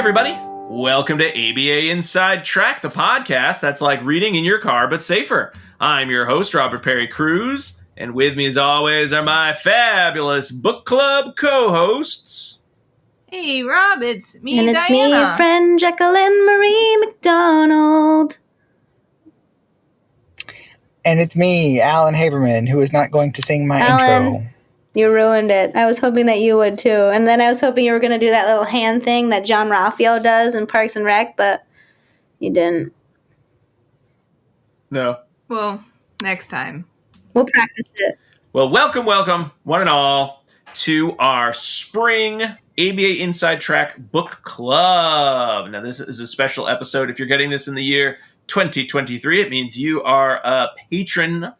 everybody. Welcome to ABA Inside Track, the podcast that's like reading in your car, but safer. I'm your host, Robert Perry Cruz, and with me as always are my fabulous book club co-hosts. Hey, Rob, it's me, and it's Diana. me, your friend Jacqueline Marie McDonald. And it's me, Alan Haberman, who is not going to sing my intro. You ruined it. I was hoping that you would too. And then I was hoping you were going to do that little hand thing that John Ralphio does in Parks and Rec, but you didn't. No. Well, next time. We'll practice it. Well, welcome, one and all, to our spring ABA Inside Track Book Club. Now, this is a special episode. If you're getting this in the year 2023, it means you are a patron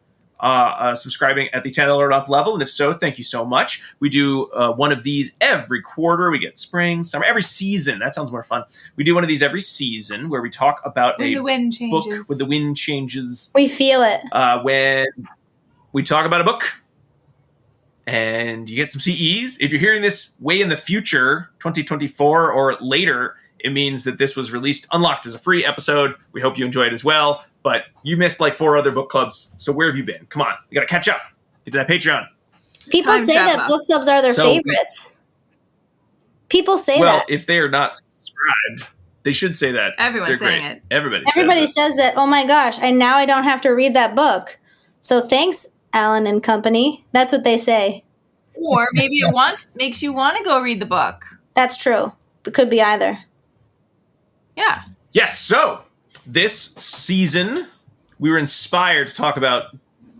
subscribing at the $10 level. And if so, thank you so much. We do one of these every quarter. We get spring, summer, every season. That sounds more fun. We do one of these every season where we talk about when a the wind changes. book with the wind changes. We feel it. When we talk about a book and you get some CEs. If you're hearing this way in the future, 2024 or later, it means that this was released unlocked as a free episode. We hope you enjoy it as well. But you missed like 4 other book clubs. So where have you been? Come on. You got to catch up. Get to that Patreon. People say that book clubs are their favorites. People say that. Well, if they are not subscribed, they should say that. Everyone's saying it. Everybody says that. Oh my gosh, now I don't have to read that book. So thanks, Alan and company. That's what they say. Or maybe it makes you want to go read the book. That's true. It could be either. Yeah. Yes, so this season, we were inspired to talk about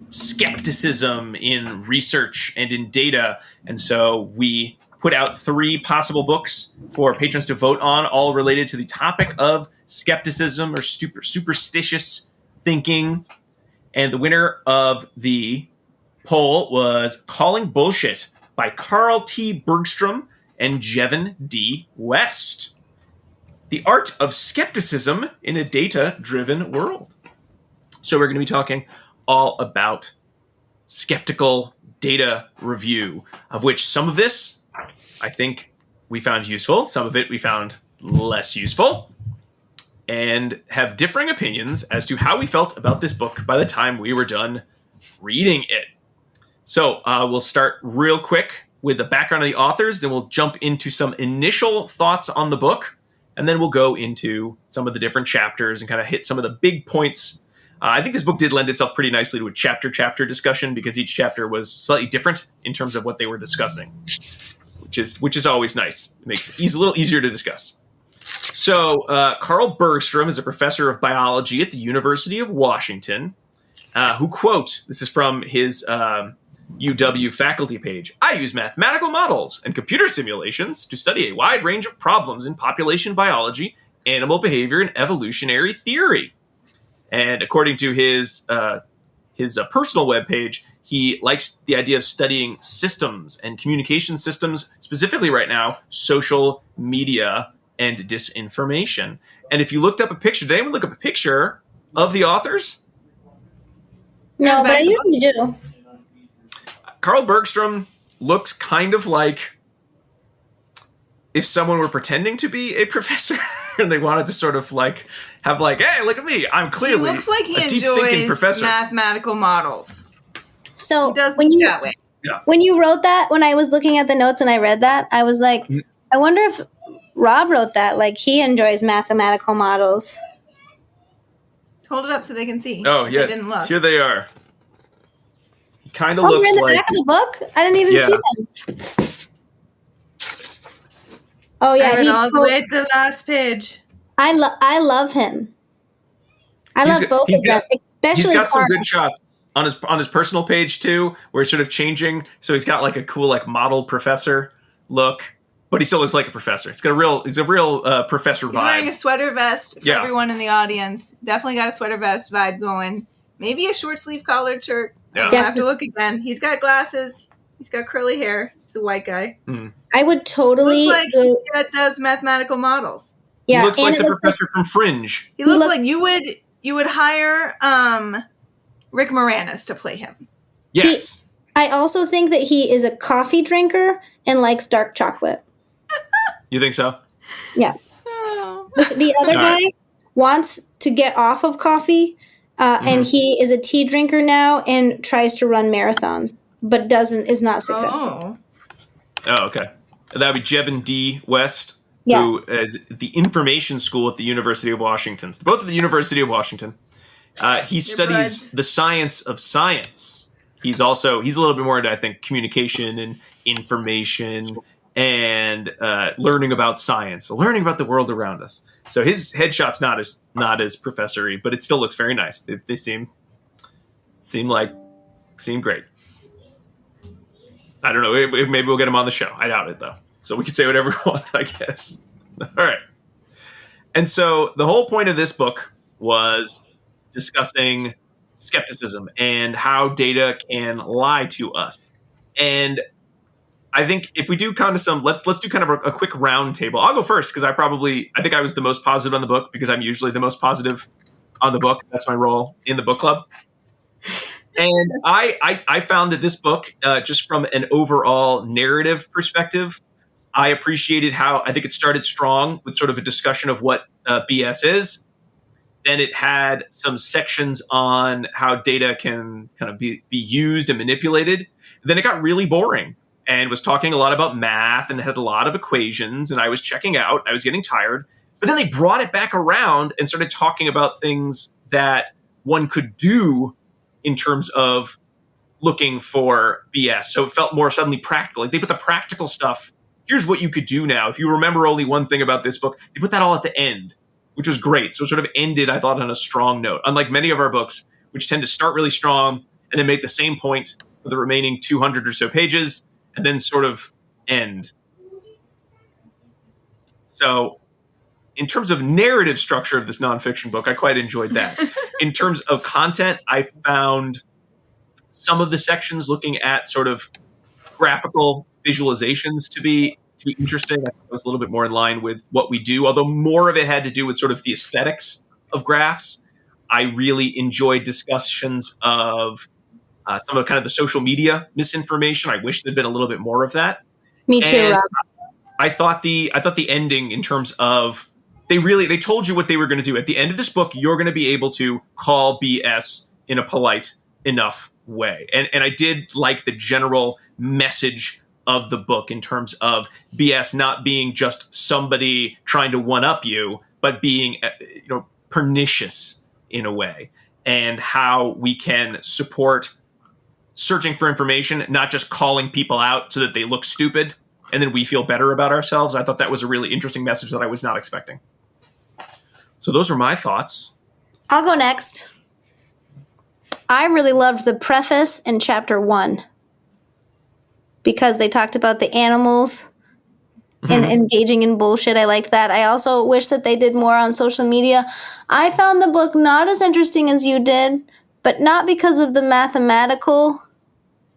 skepticism in research and in data. And so we put out 3 possible books for patrons to vote on, all related to the topic of skepticism or superstitious thinking. And the winner of the poll was Calling Bullshit by Carl T. Bergstrom and Jevin D. West. The Art of Skepticism in a Data-Driven World. So we're going to be talking all about skeptical data review, of which some of this I think we found useful, some of it we found less useful, and have differing opinions as to how we felt about this book by the time we were done reading it. So we'll start real quick with the background of the authors, then we'll jump into some initial thoughts on the book, and then we'll go into some of the different chapters and kind of hit some of the big points. I think this book did lend itself pretty nicely to a chapter discussion because each chapter was slightly different in terms of what they were discussing, which is always nice. It makes it a little easier to discuss. So Carl Bergstrom is a professor of biology at the University of Washington, who, quote, this is from his UW faculty page, "I use mathematical models and computer simulations to study a wide range of problems in population biology, animal behavior, and evolutionary theory." And according to his personal webpage, he likes the idea of studying systems and communication systems, specifically right now, social media and disinformation. And if you looked up a picture, did anyone look up a picture of the authors? No, but I usually do. Carl Bergstrom looks kind of like if someone were pretending to be a professor and they wanted to sort of like have like, hey, look at me, I'm clearly he looks like he a deep-thinking enjoys professor. mathematical models. So He does look that way. When you wrote that, when I was looking at the notes and I read that, I was like, I wonder if Rob wrote that, like he enjoys mathematical models. Hold it up so they can see. Oh, yeah. They didn't look. Here they are. He kind of They're looks in the like... back of the book? I didn't even see them. Oh, yeah. I read all the way to the last page. I love him. I love both of them, especially He's got some Carl. good shots on his personal page, too, where he's sort of changing. So he's got like a cool like model professor look, but he still looks like a professor. He's a real professor vibe. He's wearing a sweater vest for everyone in the audience. Definitely got a sweater vest vibe going. Maybe a short sleeve collared shirt. Yeah. I'll have to look again. He's got glasses. He's got curly hair. He's a white guy. I would totally... Looks like he does mathematical models. Yeah, he looks like the professor from Fringe. He looks like you would hire Rick Moranis to play him. Yes. I also think that he is a coffee drinker and likes dark chocolate. You think so? Yeah. No. The other guy wants to get off of coffee, and he is a tea drinker now and tries to run marathons, but is not successful. Oh, okay. That would be Jevin D. West, Yeah. who is at the Information School at the University of Washington. Both at the University of Washington. He studies the science of science. He's a little bit more into, I think, communication and information and learning about science, learning about the world around us. So his headshot's not as professory, but it still looks very nice. They seem great. I don't know. Maybe we'll get him on the show. I doubt it, though. So we can say whatever we want, I guess. All right. And so the whole point of this book was discussing skepticism and how data can lie to us. And I think if we do kind of let's do kind of a quick round table. I'll go first because I think I was the most positive on the book because I'm usually the most positive on the book. That's my role in the book club. And I found that this book, just from an overall narrative perspective, I appreciated how I think it started strong with sort of a discussion of what BS is. Then it had some sections on how data can kind of be used and manipulated. Then it got really boring and was talking a lot about math and had a lot of equations. And I was checking out. I was getting tired. But then they brought it back around and started talking about things that one could do in terms of looking for BS. So it felt more suddenly practical. Like they put the practical stuff. Here's what you could do now. If you remember only one thing about this book, they put that all at the end, which was great. So it sort of ended, I thought, on a strong note. Unlike many of our books, which tend to start really strong and then make the same point for the remaining 200 or so pages and then sort of end. So in terms of narrative structure of this nonfiction book, I quite enjoyed that. In terms of content, I found some of the sections looking at sort of graphical visualizations to be interesting. I thought it was a little bit more in line with what we do, although more of it had to do with sort of the aesthetics of graphs. I really enjoyed discussions of some of kind of the social media misinformation. I wish there'd been a little bit more of that. Me too, and Rob. I thought the ending in terms of they told you what they were going to do. At the end of this book, you're going to be able to call BS in a polite enough way. And I did like the general message of the book in terms of BS not being just somebody trying to one-up you, but being pernicious in a way, and how we can support searching for information, not just calling people out so that they look stupid and then we feel better about ourselves. I thought that was a really interesting message that I was not expecting. So those are my thoughts. I'll go next. I really loved the preface in chapter 1 because they talked about the animals and engaging in bullshit. I liked that. I also wish that they did more on social media. I found the book not as interesting as you did, but not because of the mathematical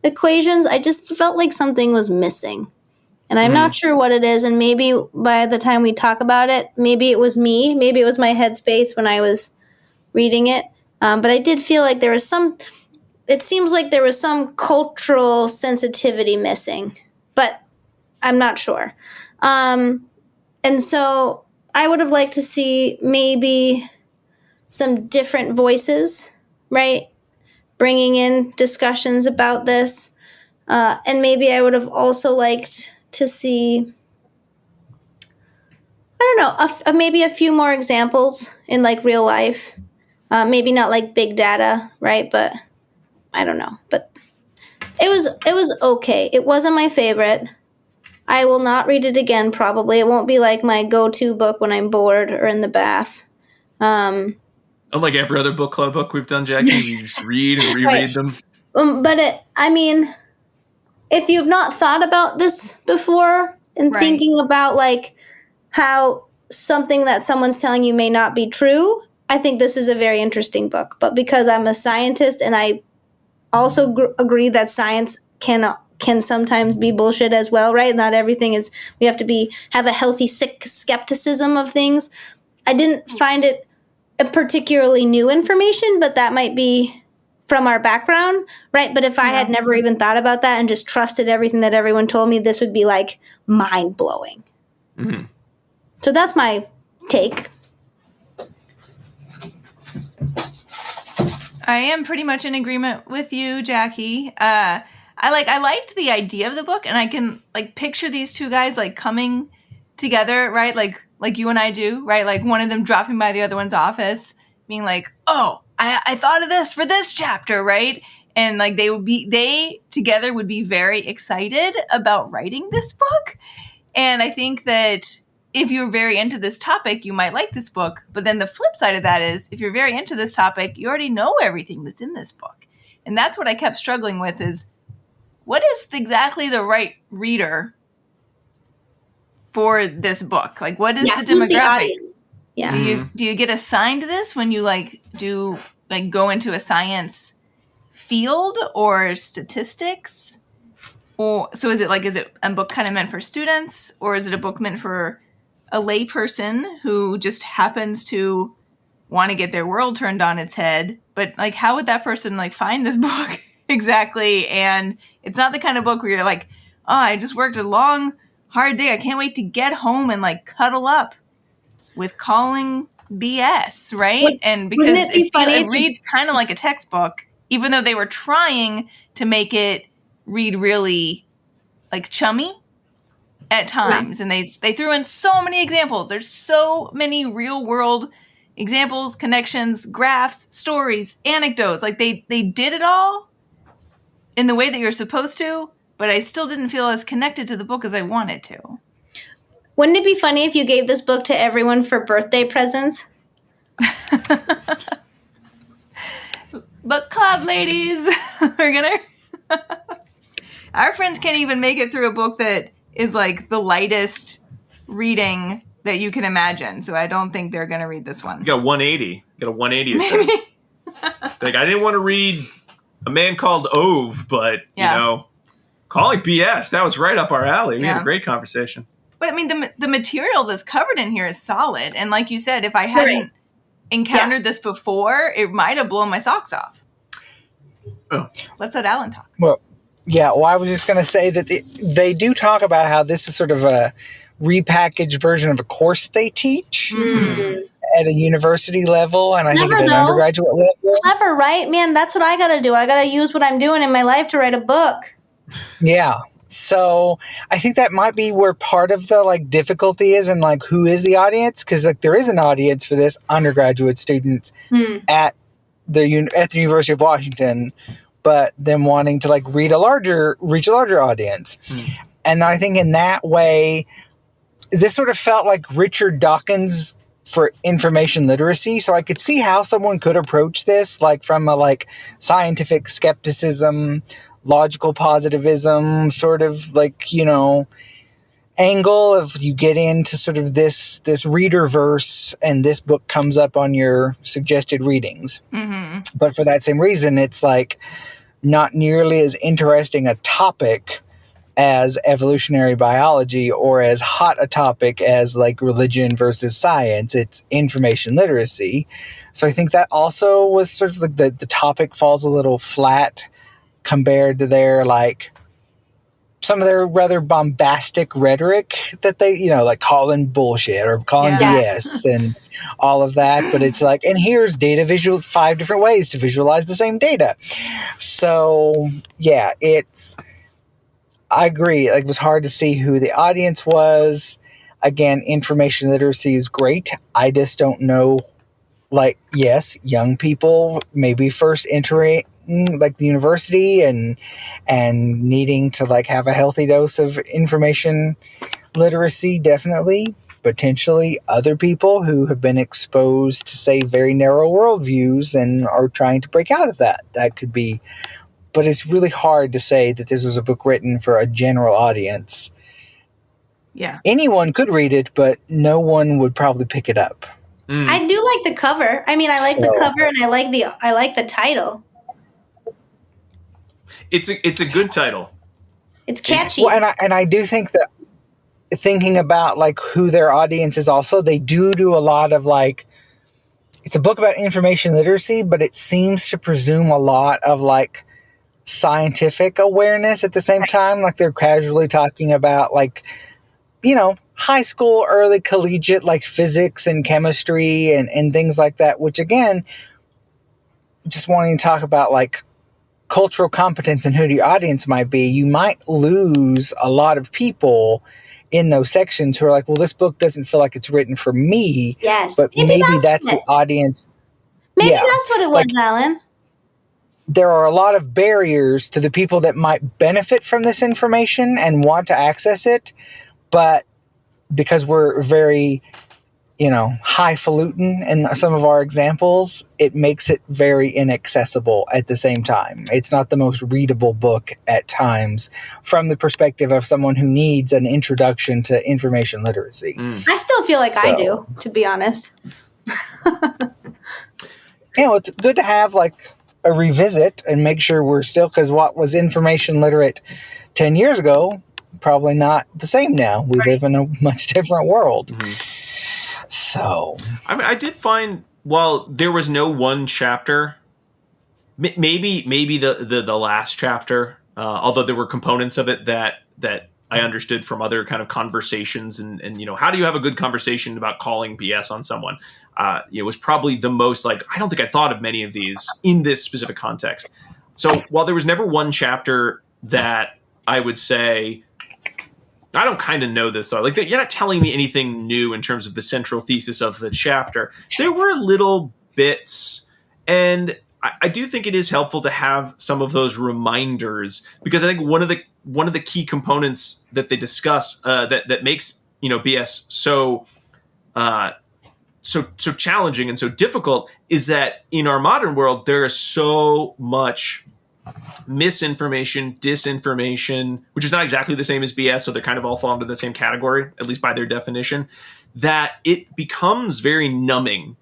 equations. I just felt like something was missing. And I'm not sure what it is. And maybe by the time we talk about it, maybe it was me. Maybe it was my headspace when I was reading it. But I did feel like it seems like there was some cultural sensitivity missing. But I'm not sure. And so I would have liked to see maybe some different voices, right? Bringing in discussions about this. And maybe I would have also liked to see, I don't know, maybe a few more examples in like real life. Maybe not like big data, right? But I don't know. But it was okay. It wasn't my favorite. I will not read it again, probably. It won't be like my go-to book when I'm bored or in the bath. Unlike every other book club book we've done, Jackie, we just read and reread them. But if you've not thought about this before and thinking about like how something that someone's telling you may not be true, I think this is a very interesting book. But because I'm a scientist and I also agree that science can sometimes be bullshit as well, right? Not everything is, we have to have a healthy skepticism of things. I didn't find it a particularly new information, but that might be from our background, right? But if I had never even thought about that and just trusted everything that everyone told me, this would be like mind-blowing. Mm-hmm. So that's my take. I am pretty much in agreement with you, Jackie. I liked the idea of the book, and I can like picture these two guys like coming together, right? Like you and I do, right? Like one of them dropping by the other one's office, being like, "Oh, I thought of this for this chapter," right? And like they together would be very excited about writing this book. And I think that if you're very into this topic, you might like this book. But then the flip side of that is, if you're very into this topic, you already know everything that's in this book. And that's what I kept struggling with is, what is exactly the right reader for this book? Like, what is the demographic? Do you get assigned this when you go into a science field or statistics? Or so is it a book kind of meant for students, or is it a book meant for a lay person who just happens to want to get their world turned on its head? But like, how would that person like find this book exactly? And it's not the kind of book where you're like, oh, I just worked a long, hard day. I can't wait to get home and like cuddle up with calling BS, right? And because it reads kind of like a textbook, even though they were trying to make it read really like chummy at times. Yeah. And they threw in so many examples. There's so many real world examples, connections, graphs, stories, anecdotes. Like they did it all in the way that you're supposed to, but I still didn't feel as connected to the book as I wanted to. Wouldn't it be funny if you gave this book to everyone for birthday presents? Book club, ladies. We're gonna our friends can't even make it through a book that is like the lightest reading that you can imagine. So I don't think they're going to read this one. You got a 180. Maybe. Like, I didn't want to read A Man Called Ove, but, you know, calling BS, that was right up our alley. We had a great conversation. But, I mean, the material that's covered in here is solid. And like you said, if I hadn't encountered this before, it might have blown my socks off. Oh. Let's let Alan talk. Well, I was just going to say that they do talk about how this is sort of a repackaged version of a course they teach at a university level, and I think at an undergraduate level. Clever, right? Man, that's what I got to do. I got to use what I'm doing in my life to write a book. Yeah. So I think that might be where part of the like difficulty is, and like who is the audience, because like there is an audience for this, undergraduate students at the University of Washington, but them wanting to like reach a larger audience. And I think in that way, this sort of felt like Richard Dawkins for information literacy. So I could see how someone could approach this like from a like scientific skepticism, logical positivism sort of like, you know, angle of you get into sort of this reader verse and this book comes up on your suggested readings. But for that same reason, it's like not nearly as interesting a topic as evolutionary biology or as hot a topic as like religion versus science. It's information literacy. So I think that also was sort of like the topic falls a little flat compared to their like some of their rather bombastic rhetoric that they, you know, like calling bullshit or calling BS and all of that. But it's like, and here's data 5 different ways to visualize the same data. So yeah, I agree. Like, it was hard to see who the audience was. Again, information literacy is great. I just don't know, like, yes, young people maybe first entering like the university and needing to like have a healthy dose of information literacy, definitely. Potentially other people who have been exposed to, say, very narrow worldviews and are trying to break out of that. That could be. But it's really hard to say that this was a book written for a general audience. Yeah. Anyone could read it, but no one would probably pick it up. I do like the cover. I mean, I like the cover and I like the title. It's a good title. It's catchy. Well, and I do think that thinking about like who their audience is also, they do a lot of like, it's a book about information literacy, but it seems to presume a lot of like scientific awareness at the same time. Like they're casually talking about like, you know, high school, early collegiate, like physics and chemistry and things like that, which again, just wanting to talk about like cultural competence and who the audience might be, you might lose a lot of people in those sections who are like, well, this book doesn't feel like it's written for me. Yes. But maybe that's the audience. Maybe that's what it was, Alan. There are a lot of barriers to the people that might benefit from this information and want to access it, but because we're very, highfalutin in some of our examples, it makes it very inaccessible at the same time. It's not the most readable book at times from the perspective of someone who needs an introduction to information literacy. I still feel like I do, to be honest. It's good to have like a revisit and make sure we're still, because what was information literate 10 years ago, probably not the same now. We live in a much different world. So, I mean, I did find, while there was no one chapter, maybe the last chapter, although there were components of it that I understood from other kind of conversations and how do you have a good conversation about calling BS on someone? It was probably the most like, I don't think I thought of many of these in this specific context. So while there was never one chapter that I would say, I don't kind of know this though. Like you're not telling me anything new in terms of the central thesis of the chapter. There were little bits, and I do think it is helpful to have some of those reminders, because I think one of the key components that they discuss that makes BS so challenging and so difficult is that in our modern world there is so much misinformation, disinformation, which is not exactly the same as BS, so they kind of all fall into the same category, at least by their definition, that it becomes very numbing.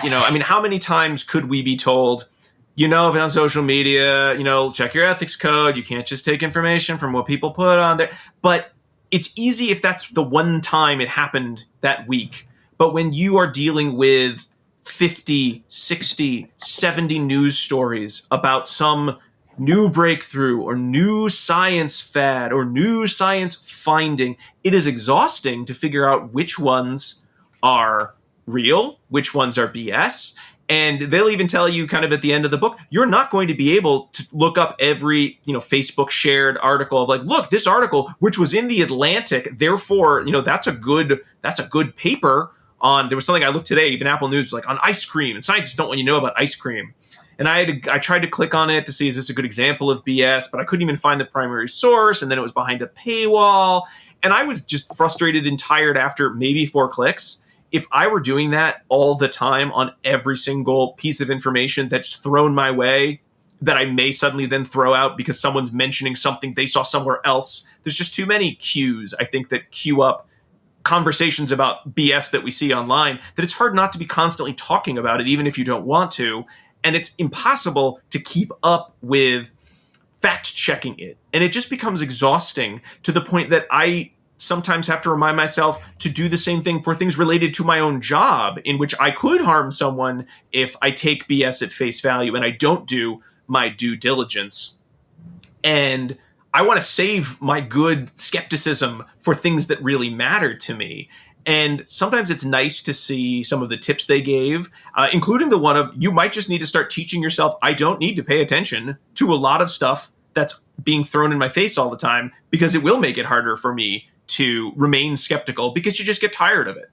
I mean, how many times could we be told, if on social media, check your ethics code, you can't just take information from what people put on there. But it's easy if that's the one time it happened that week. But when you are dealing with 50, 60, 70 news stories about some new breakthrough or new science fad or new science finding, it is exhausting to figure out which ones are real, which ones are BS. And they'll even tell you kind of at the end of the book, you're not going to be able to look up every, Facebook shared article of like, look, this article, which was in the Atlantic, therefore, that's a good paper on, there was something I looked today, even Apple News was like on ice cream, and scientists don't want you to know about ice cream. And I tried to click on it to see, is this a good example of BS? But I couldn't even find the primary source. And then it was behind a paywall. And I was just frustrated and tired after maybe 4 clicks. If I were doing that all the time on every single piece of information that's thrown my way, that I may suddenly then throw out because someone's mentioning something they saw somewhere else, there's just too many cues, I think, that cue up conversations about BS that we see online, that it's hard not to be constantly talking about it, even if you don't want to. And it's impossible to keep up with fact checking it. And it just becomes exhausting to the point that I sometimes have to remind myself to do the same thing for things related to my own job, in which I could harm someone if I take BS at face value and I don't do my due diligence. And I want to save my good skepticism for things that really matter to me. And sometimes it's nice to see some of the tips they gave, including the one of, you might just need to start teaching yourself, I don't need to pay attention to a lot of stuff that's being thrown in my face all the time, because it will make it harder for me to remain skeptical, because you just get tired of it.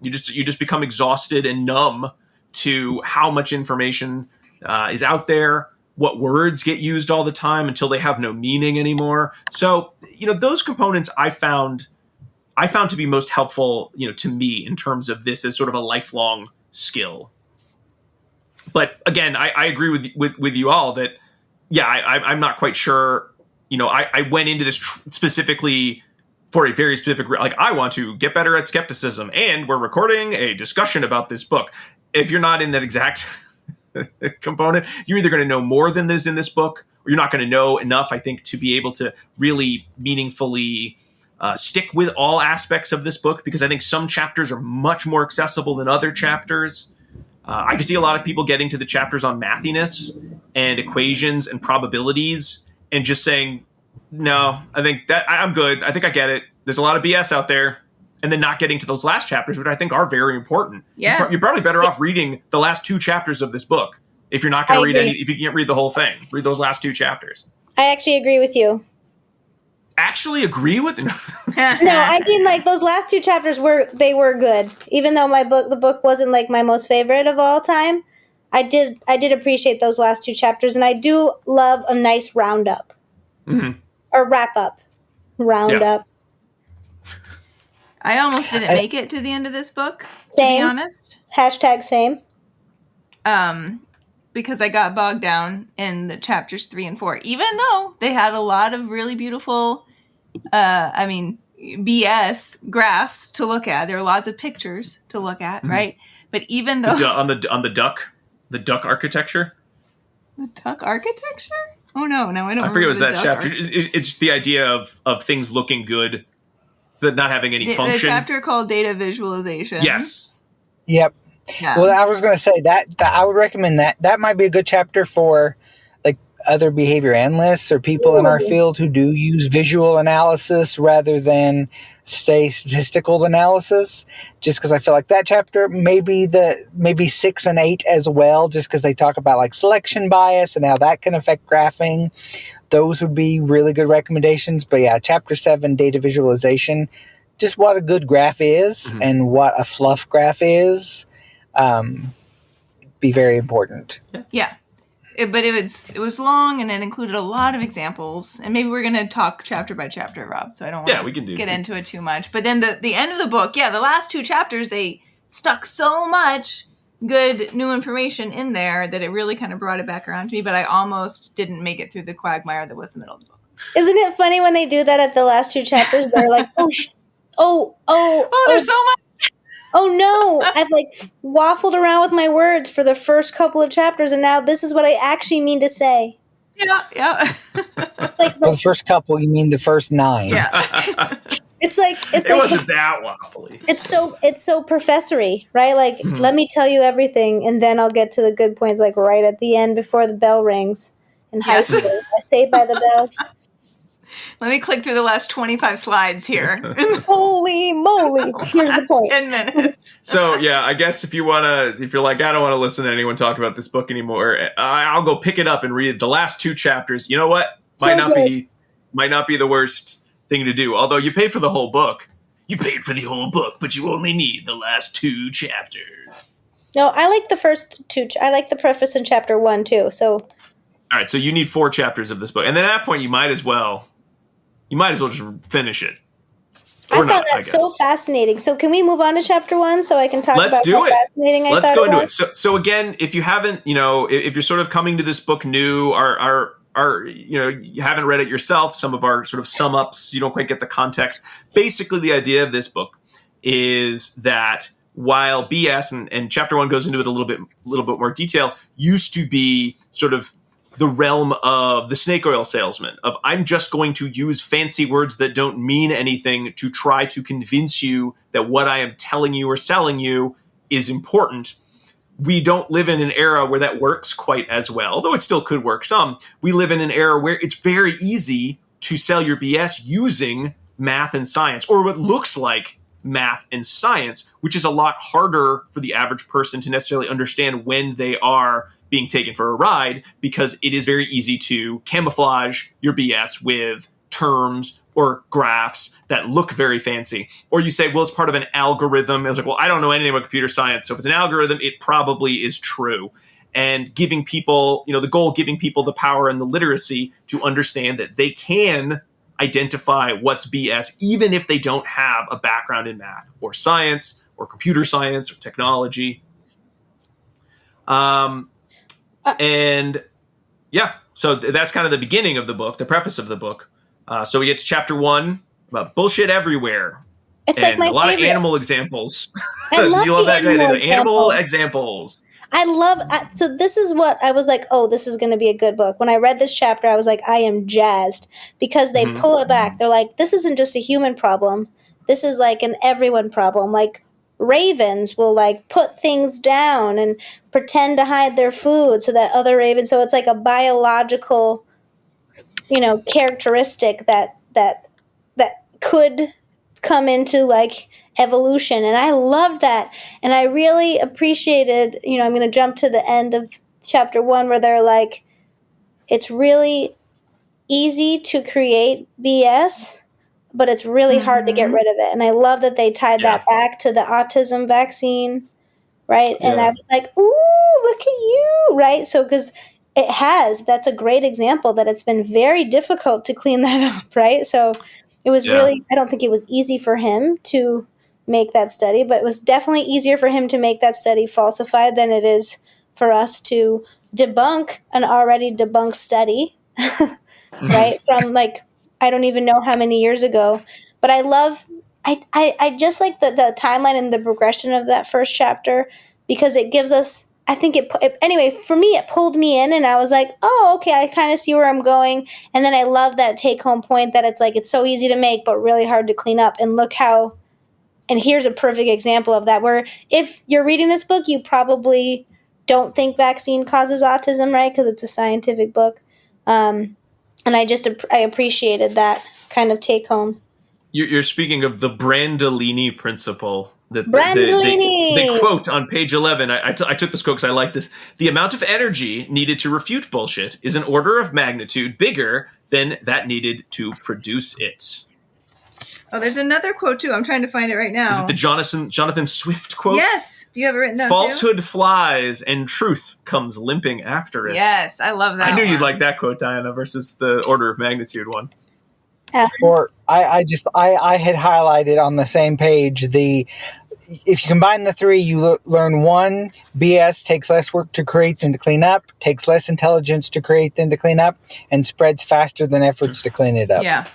You just become exhausted and numb to how much information is out there, what words get used all the time until they have no meaning anymore. So, those components I found to be most helpful, to me in terms of this as sort of a lifelong skill. But again, I agree with you all that, yeah, I'm not quite sure. I went into this specifically for a very specific, like, I want to get better at skepticism, and we're recording a discussion about this book. If you're not in that exact component, you're either going to know more than is in this book, or you're not going to know enough, I think, to be able to really meaningfully stick with all aspects of this book, because I think some chapters are much more accessible than other chapters. I can see a lot of people getting to the chapters on mathiness and equations and probabilities and just saying, no, I think that I'm good. I think I get it. there's a lot of BS out there, and then not getting to those last chapters, which I think are very important. Yeah. You're probably better off reading the last 2 chapters of this book if you're not going to read if you can't read the whole thing. Read those last 2 chapters. I actually agree with you. Actually agree with? No, I mean, like, those last 2 chapters were good. Even though the book wasn't like my most favorite of all time, I did appreciate those last 2 chapters, and I do love a nice roundup. Mm-hmm. Or wrap up. Roundup. I almost didn't make it to the end of this book, same. to be honest. #same. Because I got bogged down in the chapters 3 and 4, even though they had a lot of really beautiful, BS graphs to look at. There are lots of pictures to look at, right? But even though on the duck architecture. The duck architecture? Oh no, I don't. I forget it was that chapter. It's the idea of things looking good, that not having any function. The chapter called data visualization. Yes. Yep. Yeah. Well, I was going to say that I would recommend that. That might be a good chapter for like other behavior analysts or people in our field who do use visual analysis rather than statistical analysis. Just because I feel like that chapter, maybe 6 and 8 as well, just because they talk about like selection bias and how that can affect graphing. Those would be really good recommendations. But yeah, chapter 7, data visualization, just what a good graph is and what a fluff graph is. Be very important. Yeah. But it was long, and it included a lot of examples. And maybe we're going to talk chapter by chapter, Rob, so I don't want to get into it too much. But then the end of the book, the last 2 chapters, they stuck so much good new information in there that it really kind of brought it back around to me. But I almost didn't make it through the quagmire that was the middle of the book. Isn't it funny when they do that at the last 2 chapters? They're like, there's so much. Oh no, I've like waffled around with my words for the first couple of chapters, and now this is what I actually mean to say. Yeah. It's like the first couple, you mean the first 9. Yeah. It wasn't that waffly. It's so professory, right? Like, let me tell you everything, and then I'll get to the good points, like right at the end before the bell rings in high school. I say by the bell. Let me click through the last 25 slides here. Holy moly. Here's the point. 10 minutes. So, yeah, I guess if you're like, I don't want to listen to anyone talk about this book anymore, I'll go pick it up and read the last 2 chapters. You know what? Might not be the worst thing to do. Although you paid for the whole book. You paid for the whole book, but you only need the last 2 chapters. No, I like the first 2. I like the preface in chapter 1, too. So, all right, so you need 4 chapters of this book. And then at that point, you might as well just finish it. I found that so fascinating. So can we move on to chapter 1 so I can talk about how fascinating I thought it was? Let's go into it. So again, if you haven't, if you're sort of coming to this book new, or you haven't read it yourself, some of our sort of sum ups, you don't quite get the context. Basically, the idea of this book is that while BS and chapter 1 goes into it a little bit more detail, used to be sort of the realm of the snake oil salesman, of I'm just going to use fancy words that don't mean anything to try to convince you that what I am telling you or selling you is important. We don't live in an era where that works quite as well, though it still could work some. We live in an era where it's very easy to sell your BS using math and science, or what looks like math and science, which is a lot harder for the average person to necessarily understand when they are being taken for a ride, because it is very easy to camouflage your BS with terms or graphs that look very fancy. Or you say, well, it's part of an algorithm. It's like, well, I don't know anything about computer science. So if it's an algorithm, it probably is true. And giving people, the goal, giving people the power and the literacy to understand that they can identify what's BS, even if they don't have a background in math or science or computer science or technology. And yeah, so that's kind of the beginning of the book, the preface of the book. So we get to chapter 1 about bullshit everywhere. It's and like my a lot favorite. of animal examples. I love you love the that animal examples. So this is what I was like, oh, this is going to be a good book. When I read this chapter, I was like, I am jazzed, because they pull it back. They're like, this isn't just a human problem. This is like an everyone problem. Like, ravens will like put things down and pretend to hide their food so that other ravens. So it's like a biological, characteristic that could come into like evolution. And I loved that. And I really appreciated, I'm going to jump to the end of chapter 1 where they're like, it's really easy to create BS, but it's really hard to get rid of it. And I love that they tied that back to the autism vaccine, right? And I was like, ooh, look at you, right? So, because that's a great example that it's been very difficult to clean that up, right? So it was really, I don't think it was easy for him to make that study, but it was definitely easier for him to make that study falsified than it is for us to debunk an already debunked study, right? From like, I don't even know how many years ago, but I just like the timeline and the progression of that first chapter because it gives us, I think anyway, for me, it pulled me in and I was like, oh, okay, I kind of see where I'm going. And then I love that take home point that it's like, it's so easy to make, but really hard to clean up. And look how, and here's a perfect example of that, where if you're reading this book, you probably don't think vaccine causes autism, right? Because it's a scientific book. And I appreciated that kind of take home. You're speaking of the Brandolini principle. Brandolini! They quote on page 11, I took this quote because I like this. The amount of energy needed to refute bullshit is an order of magnitude bigger than that needed to produce it. Oh, there's another quote too. I'm trying to find it right now. Is it the Jonathan Swift quote? Yes. Do you have it written down Falsehood too? flies and truth comes limping after it. Yes, I love that. I knew you'd like that quote, Diana, versus the order of magnitude one. Or I had highlighted on the same page if you combine the three, you learn 1, BS takes less work to create than to clean up, takes less intelligence to create than to clean up, and spreads faster than efforts to clean it up. Yeah.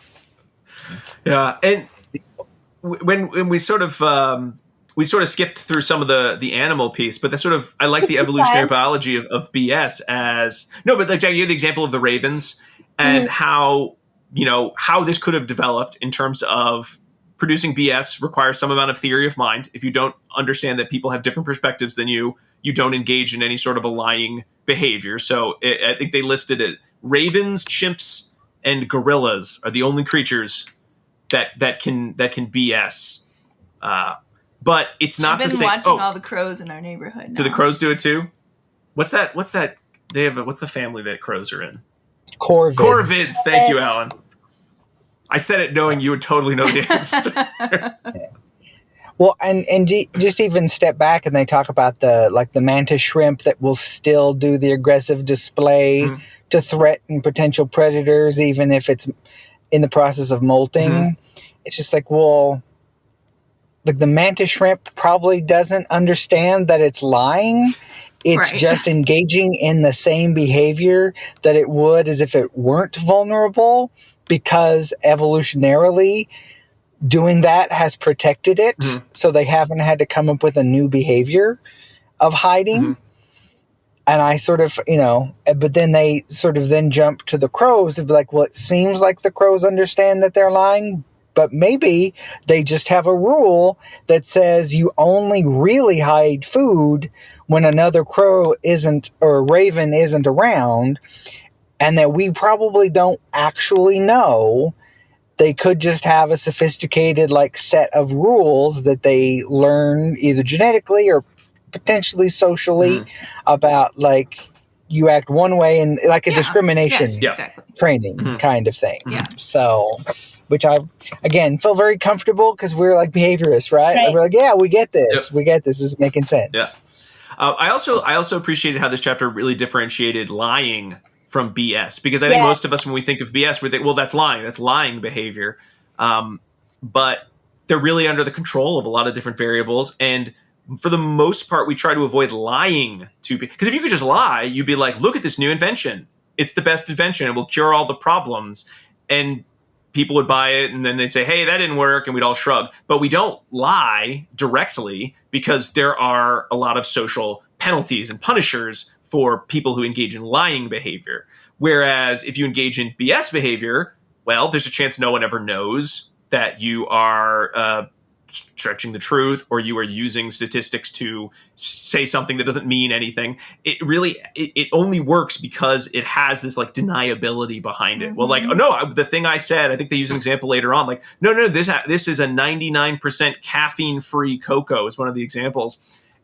Yeah, and when we sort of skipped through some of the animal piece, but I like the evolutionary biology of BS as but like Jack, you have the example of the ravens and how this could have developed in terms of producing BS requires some amount of theory of mind. If you don't understand that people have different perspectives than you don't engage in any sort of a lying behavior. So I think they listed it: ravens, chimps, and gorillas are the only creatures that can BS. But it's not the same. I've been watching all the crows in our neighborhood now. Do the crows do it too? What's that? What's the family that crows are in? Corvids. Thank you, Alan. I said it knowing you would totally know the answer. Well, and just even step back and they talk about the mantis shrimp that will still do the aggressive display to threaten potential predators, even if it's in the process of molting. It's just like, well, like the mantis shrimp probably doesn't understand that it's lying. It's just engaging in the same behavior that it would as if it weren't vulnerable, because evolutionarily doing that has protected it. So they haven't had to come up with a new behavior of hiding. And I sort of, but then they sort of then jump to the crows and be like, well, it seems like the crows understand that they're lying, but maybe they just have a rule that says you only really hide food when another crow isn't, or a raven isn't around, and that we probably don't actually know. They could just have a sophisticated set of rules that they learn either genetically or potentially socially about you act one way and a discrimination training kind of thing. So, which I, again, feel very comfortable because we're behaviorists, right? We're yeah, we get this. We get this. This is making sense. Yeah. I also appreciated how this chapter really differentiated lying from BS, because I think most of us, when we think of BS, we think, well, that's lying behavior. But they're really under the control of a lot of different variables. And for the most part, we try to avoid lying because if you could just lie, you'd be like, look at this new invention. It's the best invention. It will cure all the problems. And people would buy it, and then they'd say, hey, that didn't work, and we'd all shrug. But we don't lie directly because there are a lot of social penalties and punishers for people who engage in lying behavior. Whereas if you engage in BS behavior, well, there's a chance no one ever knows that you are stretching the truth, or you are using statistics to say something that doesn't mean anything. It only works because it has this like deniability behind it. Well, like, oh no, the thing I said, I think they use an example later on, like, no, this is a 99% caffeine-free cocoa is one of the examples.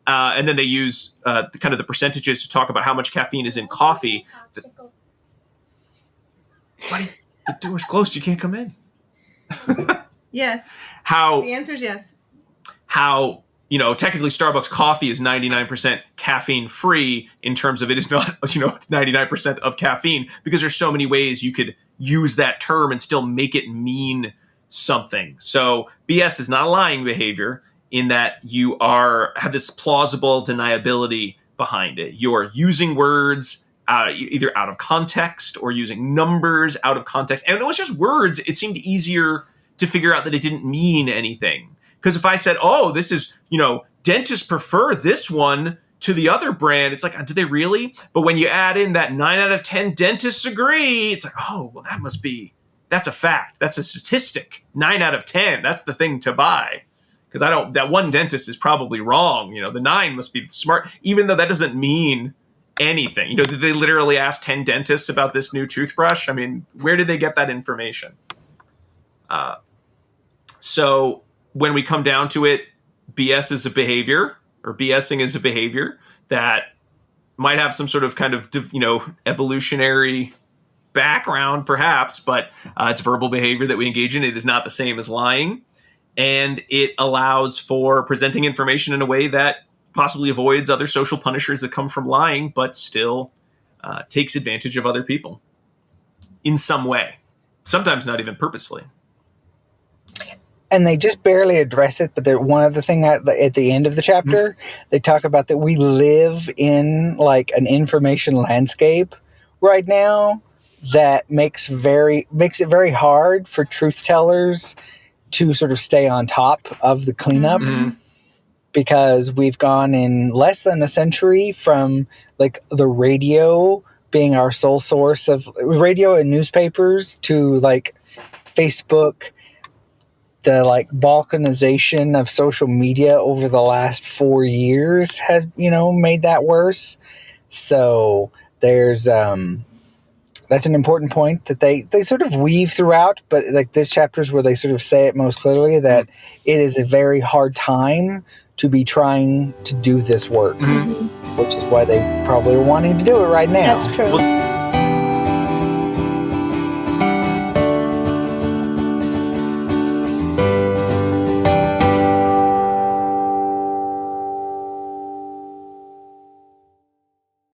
And then they use kind of the percentages to talk about how much caffeine is in coffee. Buddy, the door's closed. You can't come in. Yes. The answer is yes. How, technically Starbucks coffee is 99% caffeine free in terms of it is not, 99% of caffeine, because there's so many ways you could use that term and still make it mean something. So BS is not a lying behavior in that you have this plausible deniability behind it. You're using words either out of context or using numbers out of context. And it was just words. It seemed easier to figure out that it didn't mean anything. Because if I said, oh, this is, dentists prefer this one to the other brand, it's like, do they really? But when you add in that 9 out of 10 dentists agree, it's like, oh, well, that's a fact. That's a statistic. 9 out of 10, that's the thing to buy. Because that one dentist is probably wrong. The 9 must be smart, even though that doesn't mean anything. Did they literally ask 10 dentists about this new toothbrush? I mean, where did they get that information? So when we come down to it, BS is a behavior, or BSing is a behavior that might have some sort of kind of, evolutionary background perhaps, but it's verbal behavior that we engage in. It is not the same as lying. And it allows for presenting information in a way that possibly avoids other social punishers that come from lying, but still takes advantage of other people in some way, sometimes not even purposefully. And they just barely address it, but one other thing at the end of the chapter, they talk about that we live in like an information landscape right now that makes it very hard for truth tellers to sort of stay on top of the cleanup, because we've gone in less than a century from like the radio being our sole source of radio and newspapers to like Facebook. The like balkanization of social media over the last 4 years has, made that worse. So there's that's an important point that they sort of weave throughout, but like this chapter is where they sort of say it most clearly, that it is a very hard time to be trying to do this work, which is why they probably are wanting to do it right now. That's true. Well,